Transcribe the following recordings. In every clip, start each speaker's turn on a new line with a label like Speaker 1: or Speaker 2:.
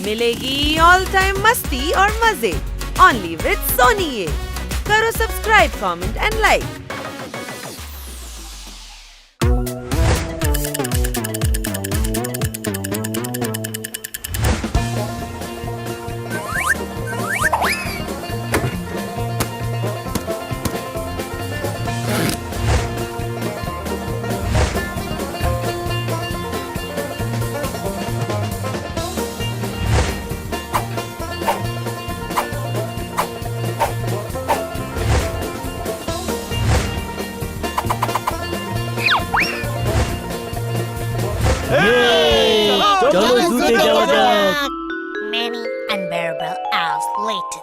Speaker 1: मिलेगी all time मस्ती और मजे ओनली विद सोनी ये। करो सब्सक्राइब, कमेंट एंड लाइक।
Speaker 2: चलो जूते जाओ जाओ।
Speaker 3: Many unbearable hours later.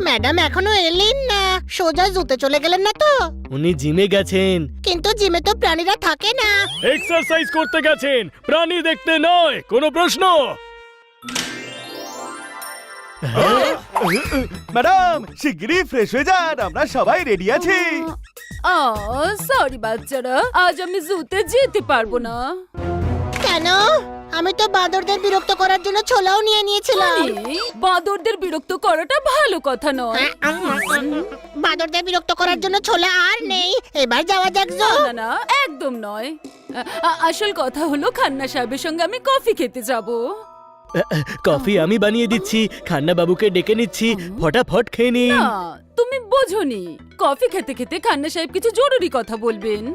Speaker 4: Madam এখনো এলেন না, সোজা জুতে চলে গেলেন না তো?
Speaker 2: উনি জিমে গেছেন।
Speaker 4: কিন্তু জিমে তো প্রাণীরা থাকে না।
Speaker 2: এক্সারসাইজ করতে গেছেন, প্রাণী দেখতে নয়। কোনো প্রশ্ন?
Speaker 5: ম্যাডাম শিগগিরই ফ্রেশ হয়ে যান, আমরা সবাই রেডি আছি।
Speaker 6: সরি বাচ্চারা, আজ আমি জুতে যেতে পারবো না।
Speaker 4: কেন? আমি তো বাঁদরদের বিরক্ত করার জন্য ছোলাও নিয়ে নিয়েছিলাম।
Speaker 6: বাঁদরদের বিরক্ত করাটা ভালো কথা নয়।
Speaker 4: বাঁদরদের বিরক্ত করার জন্য ছোলা আর নেই, এবার যাওয়া যাক।
Speaker 6: না না না, একদম নয়। আসল কথা হলো খান্না সাহেবের সঙ্গে আমি কফি খেতে যাব।
Speaker 2: কফি আমি বানিয়ে দিচ্ছি, খান্না বাবুকে ডেকে নিচ্ছি, ফটাফট খেয়ে নিন।
Speaker 6: না, তুমি বোঝোনি, কফি খেতে খেতে খান্না সাহেব কিছু জরুরি কথা বলবেন।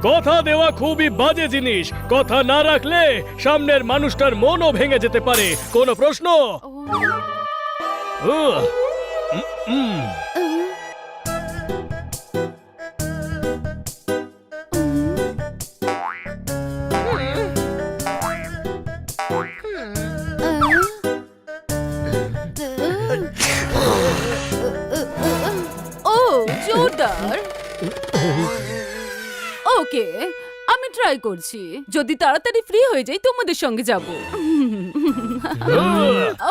Speaker 2: কথা দেওয়া খুবই বাজে জিনিস। কথা না রাখলে সামনের মানুষটার মনও ভেঙে যেতে পারে। কোনো প্রশ্ন?
Speaker 6: ও জোরদার। ওকে, আমি ট্রাই করছি। যদি তাড়াতাড়ি ফ্রি হয়ে যাই তোমাদের সঙ্গে যাব।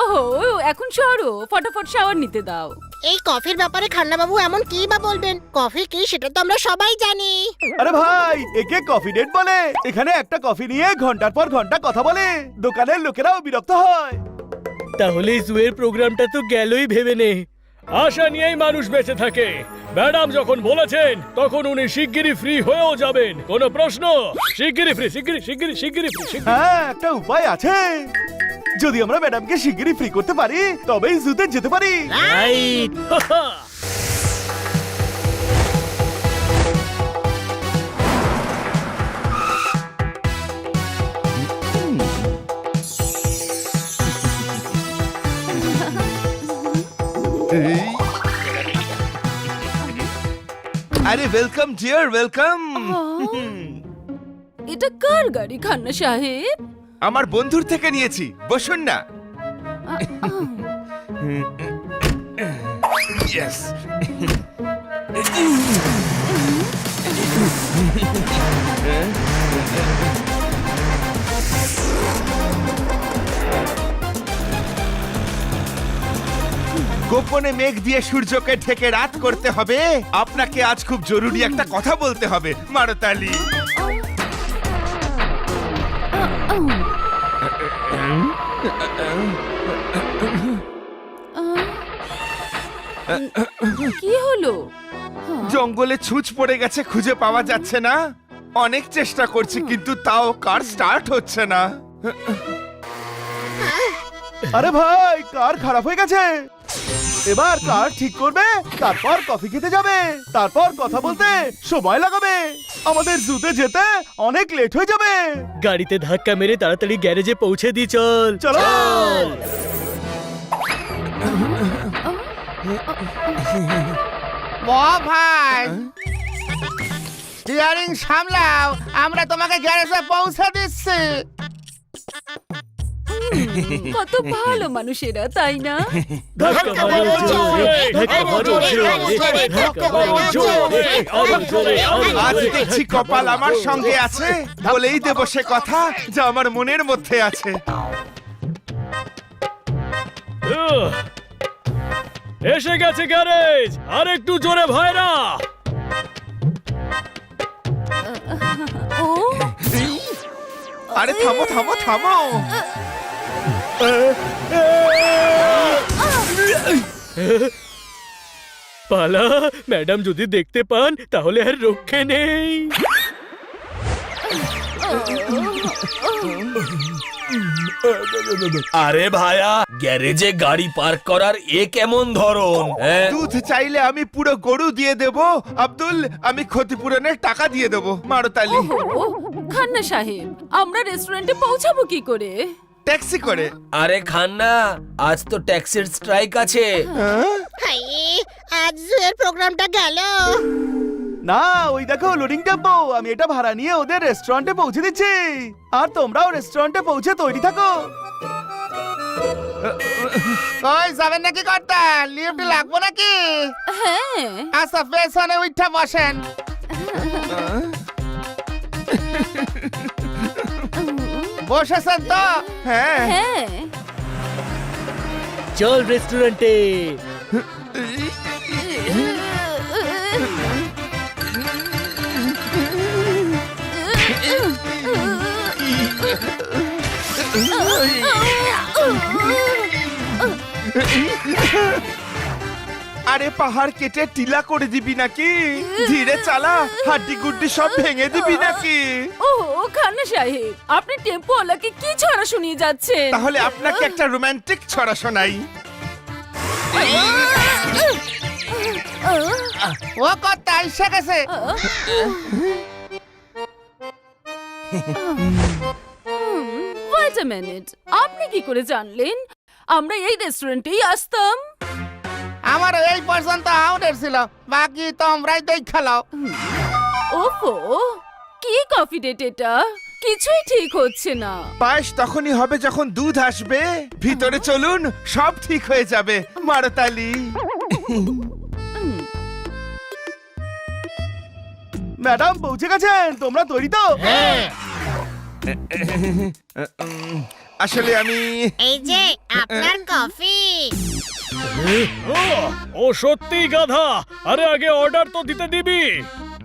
Speaker 6: ওহো, এখন সরো, ফটাফট শাওয়ার নিতে দাও।
Speaker 4: এই কফির ব্যাপারে খান্নাবাবু এমন কি বা বলবেন? কফি কি সেটা তো আমরা সবাই জানি।
Speaker 5: আরে ভাই, একে কফি ডেট বলে। এখানে একটা কফি নিয়ে ঘন্টার পর ঘন্টা কথা বলে, দোকানের লোকেরাও বিরক্ত হয়।
Speaker 2: তাহলে জুয়ের প্রোগ্রামটা তো গেলই ভেবে নে। আশা নিয়েই মানুষ বেঁচে থাকে। ম্যাডাম যখন বলেছেন তখন উনি শিগগিরই ফ্রি হয়েও যাবেন। কোনো প্রশ্ন? শিগগিরই ফ্রি, শিগগিরই শিগগিরই শিগগিরই ফ্রি।
Speaker 5: হ্যাঁ, একটা উপায় আছে। যদি আমরা ম্যাডামকে শিগগিরই ফ্রি করতে পারি তবেই জুতে যেতে পারি।
Speaker 2: রাইট।
Speaker 7: আরে ওয়েলকাম ডিয়ার, ওয়েলকাম।
Speaker 6: এটা কার গাড়ি খান্না সাহেব?
Speaker 7: আমার বন্ধুর থেকে নিয়েছি, বসুন না। ইয়েস। গোপনে মেঘ দিয়ে সূর্যকে ঢেকে রাত করতে হবে। আপনাকে আজ খুব জরুরি একটা কথা বলতে হবে, মারতালি।
Speaker 6: কি হলো?
Speaker 7: জঙ্গলে ছুঁচ পড়ে গেছে, খুঁজে পাওয়া যাচ্ছে না। অনেক চেষ্টা করছি কিন্তু তাও কার স্টার্ট হচ্ছে না।
Speaker 5: আরে ভাই, কার খারাপ হয়ে গেছে। এবার কার ঠিক করবে, তারপর কফি খেতে যাবে, তারপর কথা বলতে সময় লাগাবে। আমাদের জুতে যেতে অনেক লেট হয়ে যাবে।
Speaker 2: গাড়িতে ধাক্কা মেরে তাড়াতাড়ি গ্যারেজে পৌঁছে দি। চল
Speaker 5: চলো।
Speaker 8: ভাই, স্টিয়ারিং সামলাও, আমরা তোমাকে গ্যারেজে পৌঁছে দিচ্ছি।
Speaker 6: কত ভালো মানুষেরা, তাই না?
Speaker 2: ধাক্কা মারো জোরে, ধাক্কা মারো জোরে, ধাক্কা মারো জোরে, আরো জোরে,
Speaker 7: আজ দেখছি কপাল আমার সঙ্গে আছে, বলেই দেব সে কথা যা আমার মনের মধ্যে আছে।
Speaker 2: এসে গেছে গ্যারেজ। আর একটু জোরে ভাইরা।
Speaker 6: ও
Speaker 7: আরে থামো থামো থামো।
Speaker 2: পালা, ম্যাডাম যদি দেখতে পান তাহলে আর রক্ষে নেই।
Speaker 9: আরে ভায়া, গ্যারেজে গাড়ি পার্ক করার এ কেমন ধরন? হ্যাঁ?
Speaker 7: দুধ চাইলে আমি পুরো গরু দিয়ে দেব। আব্দুল, আমি ক্ষতিপূরণের টাকা দিয়ে দেব। মারতালি,
Speaker 6: ও খান্না সাহেব, আমরা রেস্টুরেন্টে পৌঁছাবো কি করে?
Speaker 7: ট্যাক্সি করে।
Speaker 9: আরে খান্না, আজ তো ট্যাক্সির স্ট্রাইক আছে।
Speaker 4: হাই, আজ জুয়ের প্রোগ্রামটা গেল।
Speaker 5: না, ওই দেখো লোডিং টেম্পো। আমি এটা ভাড়া নিয়ে ওদের রেস্টুরেন্টে পৌঁছে দিচ্ছি, আর তোমরাও রেস্টুরেন্টে পৌঁছে তৈরি থাকো।
Speaker 8: কই যাবেন নাকি কর্তা? লিফট লাগবো নাকি?
Speaker 6: হ্যাঁ,
Speaker 8: আচ্ছা, পেছনে উঠা বসেন। বসেছেন তো?
Speaker 7: হ্যাঁ,
Speaker 6: হ্যাঁ।
Speaker 2: চল রেস্টুরেন্টে।
Speaker 7: আরে পাহাড় কেটে টিলা করে দিবি নাকি? ধীরে চালা, হাড্ডি গুড্ডি সব ভেঙে দিবি নাকি?
Speaker 6: ও খান্না সাহেব, আপনি টেম্পোওয়ালাকে কি ছড়া শুনিয়ে যাচ্ছেন?
Speaker 7: তাহলে আপনাকে একটা রোমান্টিক ছড়া শোনাই।
Speaker 8: ও কর্তা এসে গেছে।
Speaker 6: ওয়েট আ মিনিট, আপনি কি করে জানলেন আমরা এই রেস্টুরেন্টেই আসতাম?
Speaker 8: আমার এই পর্যন্ত আউটের ছিল, বাকি তোমরাই দেখালাও।
Speaker 6: ওফো, কি কফি ডেট এটা? কিছুই ঠিক হচ্ছে না।
Speaker 7: পায়েস তখনই হবে যখন দুধ আসবে। ভিতরে চলুন, সব ঠিক হয়ে যাবে। মারতালি।
Speaker 5: ম্যাডাম পৌঁছে গেছেন, তোমরা তৈরি তো?
Speaker 7: আসলে আমি
Speaker 4: এই যে আপনার কফি।
Speaker 2: ও সত্যি গাধা। আরে আগে অর্ডার তো দিতে দিবি।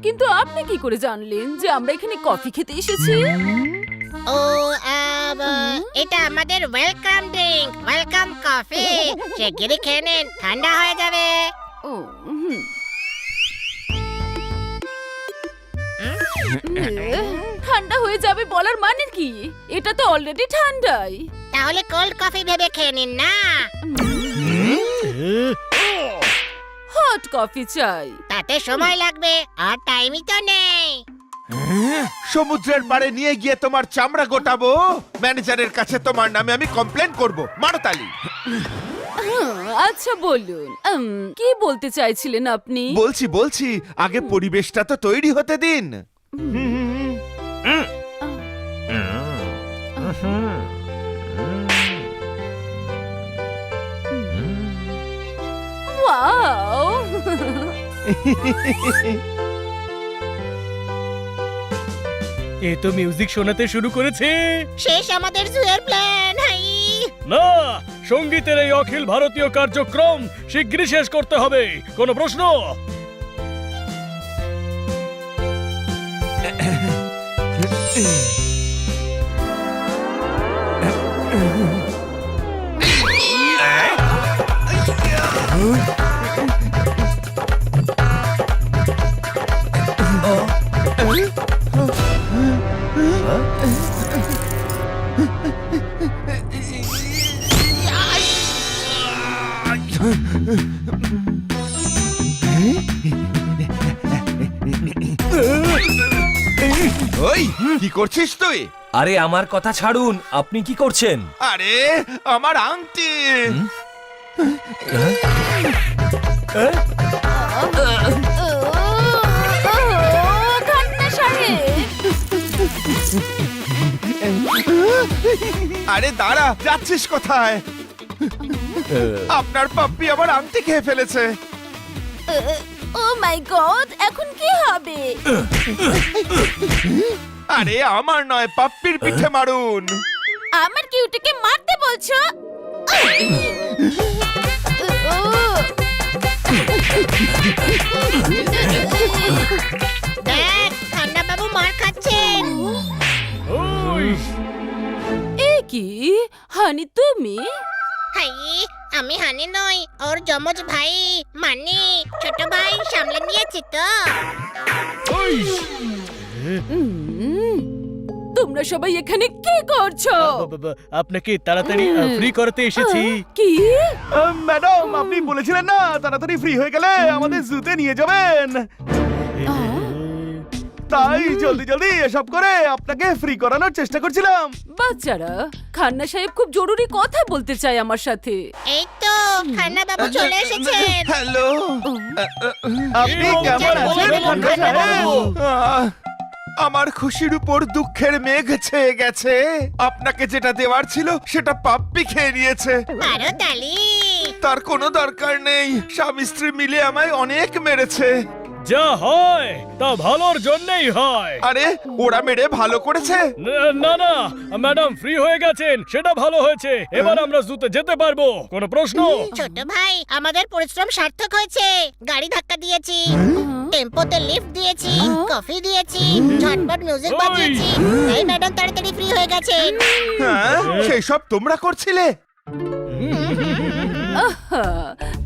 Speaker 6: কিন্তু আপনি কি করে জানলেন যে আমরা এখানে কফি খেতে এসেছি?
Speaker 4: ও এটা আমাদের ওয়েলকাম ড্রিঙ্ক, ওয়েলকাম কফি। শিগগিরই খেয়ে নিন, ঠান্ডা হয়ে যাবে।
Speaker 6: ও হুম। ঠান্ডা হয়ে যাবে বলার মানে কি? এটা তো অলরেডি ঠান্ডাই।
Speaker 4: তাহলে কোল্ড কফি ভেবে খেয়ে নিন না।
Speaker 6: হট কফি চাই।
Speaker 4: তাতে সময় লাগবে, আর টাইমই তো নেই।
Speaker 7: সমুদ্রের পাড়ে নিয়ে গিয়ে তোমার চামড়া গোটাবো। ম্যানেজারের কাছে তোমার নামে আমি কমপ্লেন করব। মারতালি।
Speaker 6: আচ্ছা বলুন, কি বলতে চাইছিলেন আপনি?
Speaker 7: বলছি আগে পরিবেশটা তো তৈরি হতে দিন।
Speaker 6: ওয়াও!
Speaker 2: এ তো মিউজিক শোনাতে শুরু করেছে।
Speaker 4: শেষ আমাদের জুয়ের প্ল্যান। হাই,
Speaker 2: না, সঙ্গীতের এই অখিল ভারতীয় কার্যক্রম শিগগিরই শেষ করতে হবে। কোনো প্রশ্ন?
Speaker 7: ওই কি করছিস তুই?
Speaker 9: আরে আমার কথা ছাড়ুন, আপনি কি করছেন?
Speaker 7: আরে আমার আংটি।
Speaker 6: খান্না সাহেব!
Speaker 7: আরে দাঁড়া, যাচ্ছিস কোথায়? আপনার পাপ্পি আমার আংটি খেয়ে ফেলেছে।
Speaker 6: ও মাই গড, এখন কি হবে?
Speaker 7: আরে আমার নয়, পাপ্পির পিঠে মারুন।
Speaker 6: আমার কিউটিকে মারতে বলছো?
Speaker 4: দেখ ঠান্ডা বাবু মার খাচ্ছেন।
Speaker 2: ওই
Speaker 6: কি হানি তুমি?
Speaker 4: হাই, আমি হানি নই, ওর যমজ ভাই মানি। ছোট ভাই সামলে নিয়েছি তো।
Speaker 6: তোমরা সবাই এখানে কি করছো?
Speaker 2: আপনাকে তাড়াতাড়ি ফ্রি করতে এসেছি।
Speaker 6: কি?
Speaker 5: ম্যাডাম, আপনি বলেছিলেন না তাড়াতাড়ি ফ্রি হয়ে গেলে আমাদের জুতে নিয়ে যাবেন। তাই জলদি জলদি এসব করে আপনাকে ফ্রি করানোর চেষ্টা করছিলাম।
Speaker 6: বাচ্চারা, খান্না সাহেব খুব জরুরি কথা বলতে চায় আমার সাথে।
Speaker 4: এই তো খান্না বাবু চলে এসেছেন।
Speaker 7: হ্যালো
Speaker 5: আপনি কেমন আছেন খান্না সাহেব?
Speaker 7: আমার খুশির উপর দুঃখের মেঘ ছেয়ে গেছে। আপনাকে যেটা দেওয়ার ছিল সেটা পাপ্পি খেয়ে নিয়েছে।
Speaker 4: আরো তালি।
Speaker 7: তার কোনো দরকার নেই, স্বামী স্ত্রী মিলে আমায় অনেক মেরেছে।
Speaker 2: যা হয় তা ভালোর জন্যই হয়।
Speaker 7: আরে ওরা মেরে ভালো করেছে।
Speaker 2: না না ম্যাডাম ফ্রি হয়ে গেছেন, সেটা ভালো হয়েছে। এবার আমরা জুতে যেতে পারবো। কোনো প্রশ্ন?
Speaker 4: ছোট ভাই, আমাদের পরিশ্রম সার্থক হয়েছে। গাড়ি ধাক্কা দিয়েছি, টেম্পোতে লিফট দিয়েছি, কফি দিয়েছি, ঝটপট মিউজিক বাজিয়েছি। এই ম্যাডাম তাড়াতাড়ি ফ্রি হয়ে গেছেন।
Speaker 7: হ্যাঁ, সেই সব তোমরা করছিলে।
Speaker 6: আহা,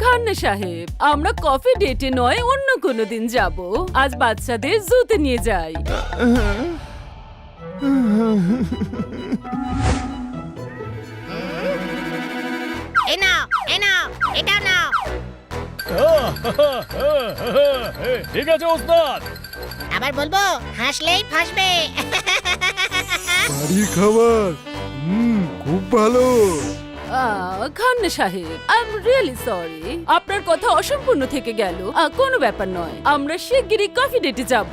Speaker 6: খান্না সাহেব, আমরা কফি ডেটে নয় অন্য কোনো দিন যাব। আজ বাচ্চাদের জুতে নিয়ে যাই।
Speaker 4: এই নাও, এই নাও, এটাও নাও।
Speaker 2: ঠিক আছে ওস্তাদ।
Speaker 4: আবার বলবো, হাসলেই ফাঁসবে।
Speaker 5: বাড়ির খাবার খুব ভালো।
Speaker 6: খান্না সাহেব, আই এম রিয়েলি সরি, আপনার কথা অসম্পূর্ণ থেকে গেল। কোনো ব্যাপার নয়, আমরা শিগগিরই কফি ডেটে যাব।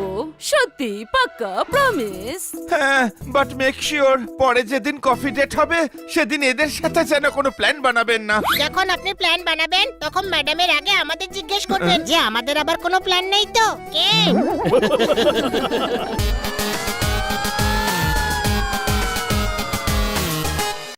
Speaker 6: সত্যি, পাক্কা, প্রমিস।
Speaker 7: হ্যাঁ, বাট মেক শিওর পরে যেদিন কফি ডেট হবে সেদিন এদের সাথে যেন কোনো প্ল্যান বানাবেন না।
Speaker 4: যখন আপনি প্ল্যান বানাবেন তখন ম্যাডামের আগে আমাদের জিজ্ঞেস করবেন যে আমাদের আবার কোনো প্ল্যান নেই তো। কে?